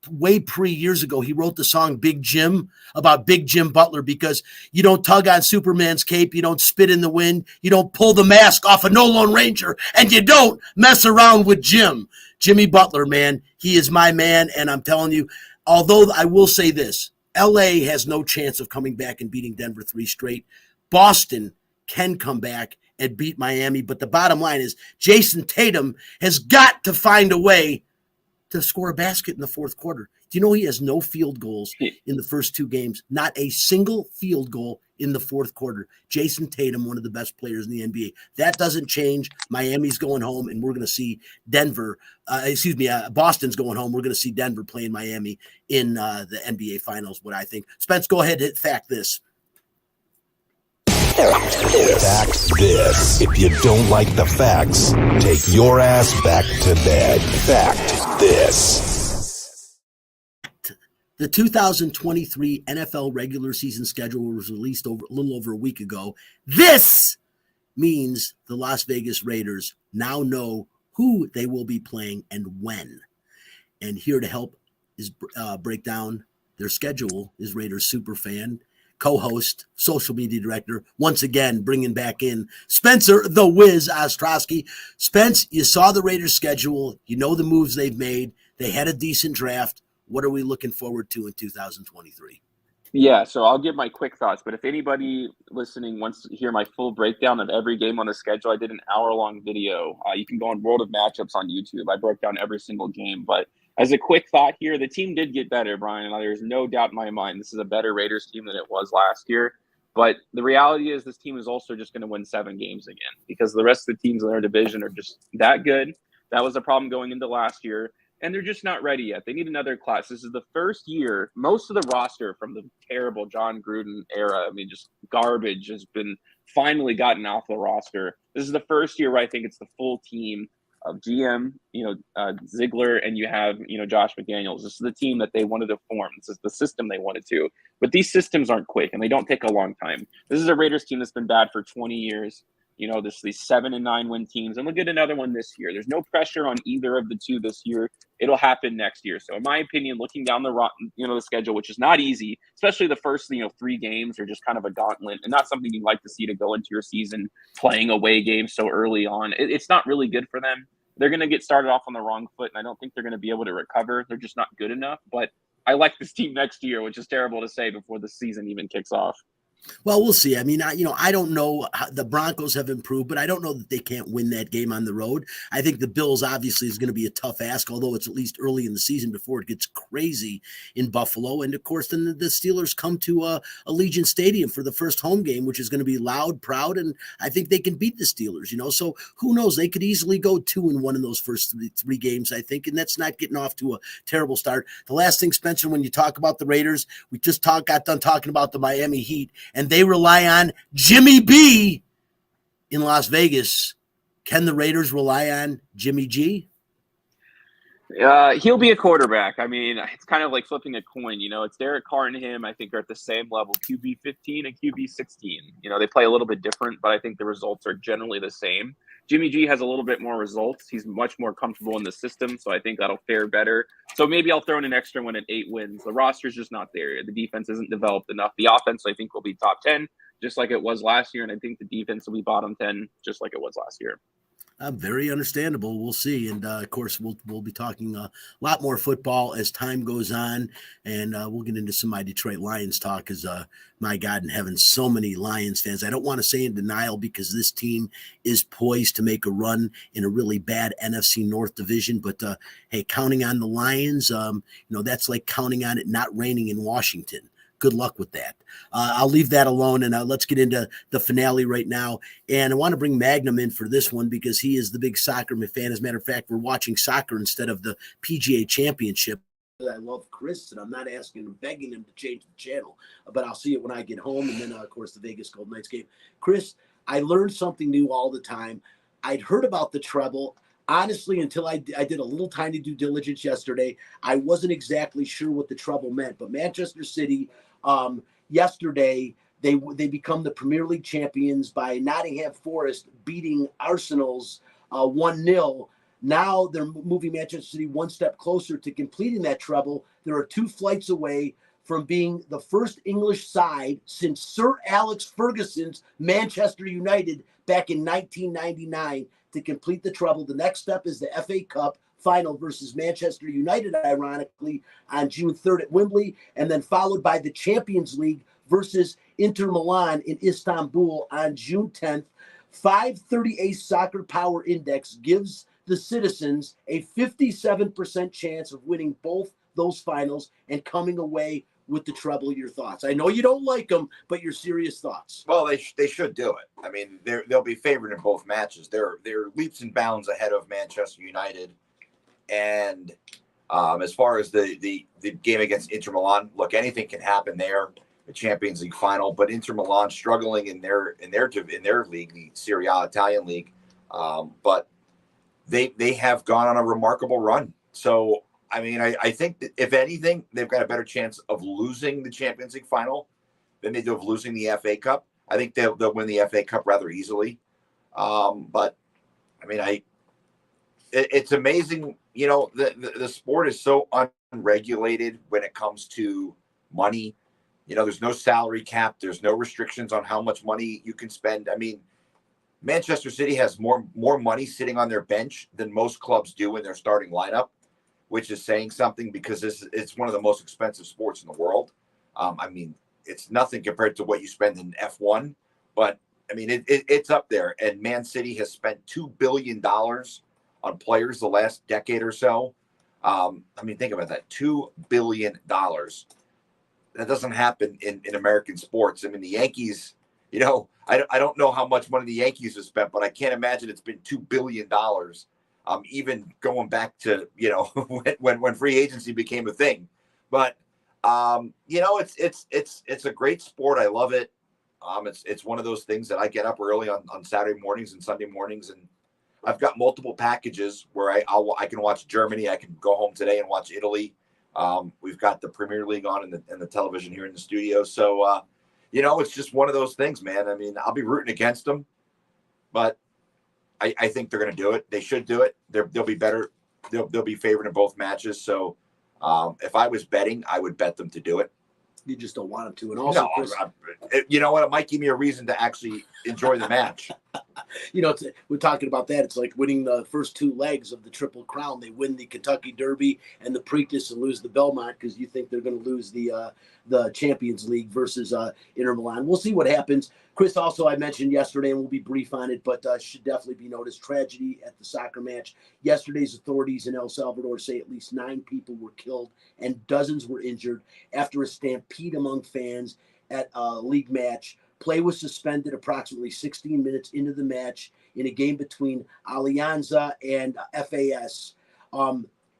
way years ago, he wrote the song Big Jim about Big Jim Butler, because you don't tug on Superman's cape, you don't spit in the wind, you don't pull the mask off of No Lone Ranger, and you don't mess around with Jimmy Butler, man. He is my man, and I'm telling you, although I will say this, LA has no chance of coming back and beating Denver 3 straight. Boston can come back and beat Miami, but the bottom line is Jason Tatum has got to find a way to score a basket in the fourth quarter. Do you know he has no field goals in the first 2 games? Not a single field goal in the fourth quarter. Jason Tatum, one of the best players in the NBA. That doesn't change. Miami's going home, and we're going to see Boston's going home. We're going to see Denver playing Miami in the NBA Finals, what I think. Spence, go ahead and fact this. Fact this. If you don't like the facts, take your ass back to bed. Fact this. The 2023 NFL regular season schedule was released a little over a week ago. This means the Las Vegas Raiders now know who they will be playing and when. And here to help is break down their schedule is Raiders superfan co-host, social media director, once again bringing back in Spencer the Wiz Ostrowski. Spence, you saw the Raiders schedule. You know the moves they've made. They had a decent draft. What are we looking forward to in 2023? Yeah, so I'll give my quick thoughts, but if anybody listening wants to hear my full breakdown of every game on the schedule, I did an hour-long video. You can go on World of Matchups on YouTube. I broke down every single game, but as a quick thought here, the team did get better, Brian. There's no doubt in my mind this is a better Raiders team than it was last year, but the reality is this team is also just going to win 7 games again because the rest of the teams in their division are just that good. That was a problem going into last year. And they're just not ready yet. They need another class. This is the first year. Most of the roster from the terrible John Gruden era, just garbage, has been finally gotten off the roster. This is the first year where I think it's the full team of GM, Ziegler, and you have, Josh McDaniels. This is the team that they wanted to form. This is the system they wanted to. But these systems aren't quick, and they don't take a long time. This is a Raiders team that's been bad for 20 years. These 7 and 9 win teams, and we'll get another one this year. There's no pressure on either of the two this year. It'll happen next year. So in my opinion, looking down the schedule, which is not easy, especially the first 3 games are just kind of a gauntlet and not something you'd like to see to go into your season playing away games so early on. It's not really good for them. They're going to get started off on the wrong foot, and I don't think they're going to be able to recover. They're just not good enough. But I like this team next year, which is terrible to say before the season even kicks off. Well, we'll see. I don't know how the Broncos have improved, but I don't know that they can't win that game on the road. I think the Bills obviously is going to be a tough ask, although it's at least early in the season before it gets crazy in Buffalo. And of course, then the Steelers come to Allegiant Stadium for the first home game, which is going to be loud, proud, and I think they can beat the Steelers. So who knows? They could easily go 2-1 in those first three games, I think, and that's not getting off to a terrible start. The last thing, Spencer, when you talk about the Raiders, we just got done talking about the Miami Heat. And they rely on Jimmy B in Las Vegas. Can the Raiders rely on Jimmy G? He'll be a quarterback. It's kind of like flipping a coin. It's Derek Carr and him, I think, are at the same level, QB 15 and QB 16. They play a little bit different, but I think the results are generally the same. Jimmy G has a little bit more results. He's much more comfortable in the system, so I think that'll fare better. So maybe I'll throw in an extra one at 8 wins. The roster's just not there. The defense isn't developed enough. The offense, I think, will be top 10, just like it was last year, and I think the defense will be bottom 10, just like it was last year. Very understandable. We'll see. And, of course, we'll be talking a lot more football as time goes on. And we'll get into some of my Detroit Lions talk because, my God in heaven, so many Lions fans. I don't want to say in denial because this team is poised to make a run in a really bad NFC North division. But, hey, counting on the Lions, that's like counting on it not raining in Washington. Good luck with that. I'll leave that alone, and let's get into the finale right now. And I want to bring Magnum in for this one because he is the big soccer fan. As a matter of fact, we're watching soccer instead of the PGA Championship. I love Chris, and I'm not asking him, begging him to change the channel, but I'll see it when I get home. And then, of course, the Vegas Golden Knights game. Chris, I learned something new all the time. I'd heard about the treble. Honestly, until I did a little tiny due diligence yesterday, I wasn't exactly sure what the treble meant. But Manchester City, yesterday, they become the Premier League champions by Nottingham Forest beating Arsenal's 1-0. Now they're moving Manchester City one step closer to completing that treble. There are 2 flights away from being the first English side since Sir Alex Ferguson's Manchester United back in 1999 to complete the treble. The next step is the FA Cup final versus Manchester United, ironically, on June 3rd at Wembley, and then followed by the Champions League versus Inter Milan in Istanbul on June 10th. 538 Soccer Power Index gives the citizens a 57% chance of winning both those finals and coming away with the treble. Your thoughts? I know you don't like them, but your serious thoughts. Well, they should do it. They'll be favored in both matches. They're leaps and bounds ahead of Manchester United. And as far as the game against Inter Milan, look, anything can happen there, the Champions League final. But Inter Milan struggling in their league, the Serie A Italian league, but they have gone on a remarkable run. So I think that if anything, they've got a better chance of losing the Champions League final than they do of losing the FA Cup. I think they'll win the FA Cup rather easily. But it's amazing. The sport is so unregulated when it comes to money. There's no salary cap. There's no restrictions on how much money you can spend. I mean, Manchester City has more money sitting on their bench than most clubs do in their starting lineup, which is saying something because it's one of the most expensive sports in the world. I mean, it's nothing compared to what you spend in F1, but I mean, it's up there. And Man City has spent $2 billion on players the last decade or so. I mean, think about that, $2 billion. That doesn't happen in American sports. I mean, the Yankees, I don't know how much money the Yankees have spent, but I can't imagine it's been $2 billion. Even going back to, when free agency became a thing. But, it's a great sport. I love it. It's one of those things that I get up early on Saturday mornings and Sunday mornings, and I've got multiple packages where I can watch Germany. I can go home today and watch Italy. We've got the Premier League on in the television here in the studio. So, it's just one of those things, man. I mean, I'll be rooting against them, but I think they're going to do it. They should do it. They'll be better. They'll be favored in both matches. So, if I was betting, I would bet them to do it. You just don't want them to. And also, no, Chris, you know what? It might give me a reason to actually enjoy the match. We're talking about that. It's like winning the first two legs of the Triple Crown. They win the Kentucky Derby and the Preakness and lose the Belmont because you think they're going to lose the Champions League versus Inter Milan. We'll see what happens. Chris, also, I mentioned yesterday, and we'll be brief on it, but should definitely be noticed, tragedy at the soccer match. Yesterday's authorities in El Salvador say at least 9 people were killed and dozens were injured after a stampede among fans at a league match. Play was suspended approximately 16 minutes into the match in a game between Alianza and FAS.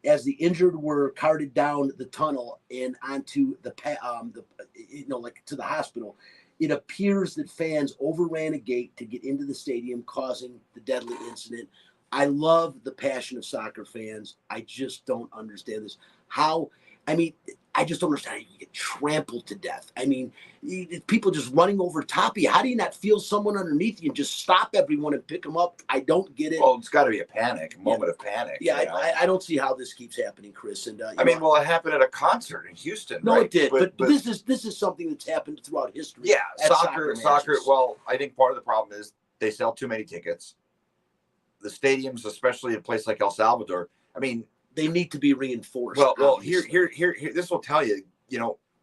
As the injured were carted down the tunnel and onto to the hospital, it appears that fans overran a gate to get into the stadium, causing the deadly incident. I love the passion of soccer fans. I just don't understand this. I just don't understand how you get trampled to death. I mean, people just running over top of you. How do you not feel someone underneath you and just stop everyone and pick them up? I don't get it. Well, it's got to be a moment of panic. Yeah, I don't see how this keeps happening, Chris. And it happened at a concert in Houston. No, right? It did, but this is something that's happened throughout history. Yeah, soccer. Well, I think part of the problem is they sell too many tickets. The stadiums, especially in a place like El Salvador, I mean, they need to be reinforced. Well, here, this will tell you,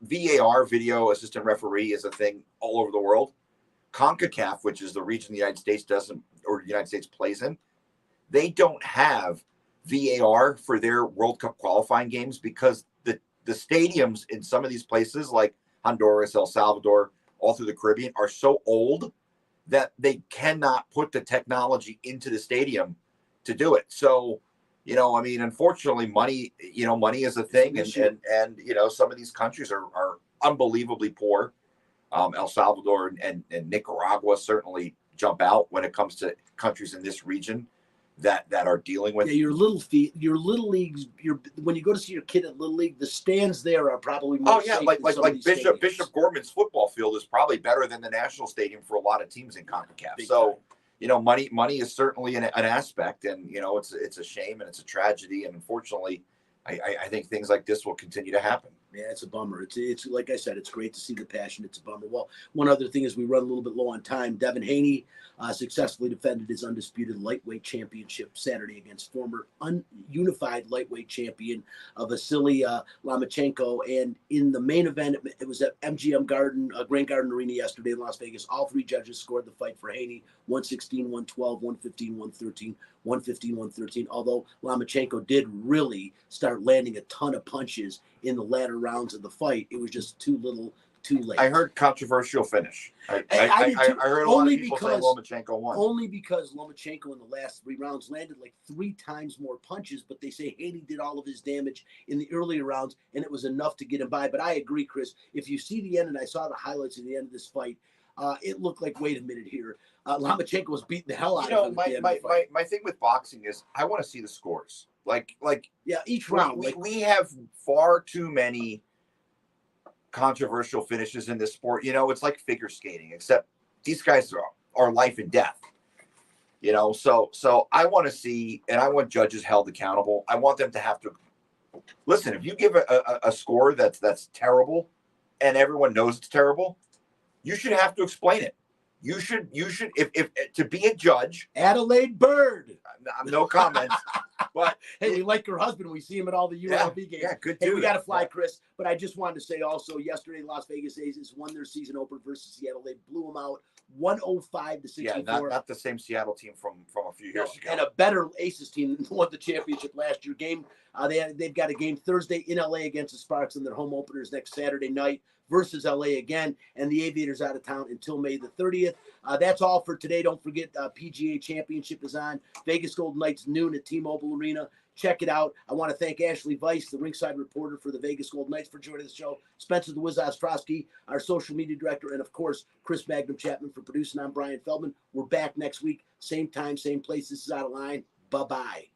VAR, video assistant referee, is a thing all over the world. CONCACAF, which is the region the United States plays in, they don't have VAR for their World Cup qualifying games because the stadiums in some of these places like Honduras, El Salvador, all through the Caribbean are so old that they cannot put the technology into the stadium to do it. So, unfortunately, money is a thing, and some of these countries are unbelievably poor. El Salvador and Nicaragua certainly jump out when it comes to countries in this region that are dealing with. Yeah, your little leagues. When you go to see your kid at Little League, the stands there are probably more safe like Bishop Gorman's football field is probably better than the national stadium for a lot of teams in CONCACAF. Big So. time. Money is certainly an aspect, and it's a shame and it's a tragedy, and unfortunately, I think things like this will continue to happen. Yeah, it's a bummer. It's like I said, it's great to see the passion. It's a bummer. Well, one other thing is we run a little bit low on time. Devin Haney successfully defended his undisputed lightweight championship Saturday against former unified lightweight champion Vasily Lomachenko. And in the main event, it was at MGM Grand Garden Arena yesterday in Las Vegas. All 3 judges scored the fight for Haney, 116, 112, 115, 113, 115, 113. Although Lomachenko did really start landing a ton of punches in the latter rounds of the fight, it was just too little, too late. I heard controversial finish. I heard a lot of people saying Lomachenko won. Only because Lomachenko in the last 3 rounds landed like 3 times more punches, but they say Haney did all of his damage in the earlier rounds, and it was enough to get him by. But I agree, Chris. If you see the end, and I saw the highlights at the end of this fight, it looked like, wait a minute here. Lomachenko was beating the hell out of him. My thing with boxing is I want to see the scores. Each round. We have far too many controversial finishes in this sport. It's like figure skating, except these guys are life and death. So I want to see, and I want judges held accountable. I want them to have to listen. If you give a score that's terrible, and everyone knows it's terrible, you should have to explain it. You should if to be a judge. Adelaide Bird. No comments. But hey, we like her husband. We see him at all the UNLV games. Yeah, good. Hey, we got to fly, Chris. But I just wanted to say also, yesterday Las Vegas Aces won their season opener versus Seattle. They blew them out 105-64. Yeah, not the same Seattle team from a few years ago. And a better Aces team than won the championship last year. They've got a game Thursday in LA against the Sparks, and their home openers next Saturday night versus LA again, and the Aviators out of town until May the 30th. That's all for today. Don't forget PGA Championship is on. Vegas Golden Knights noon at T-Mobile Arena. Check it out. I want to thank Ashali Vise, the ringside reporter for the Vegas Golden Knights, for joining the show. Spencer the Wiz Ostrowski, our social media director, and of course, Chris Magnum Chapman for producing. I'm Brian Feldman. We're back next week. Same time, same place. This is Out of Line. Bye-bye.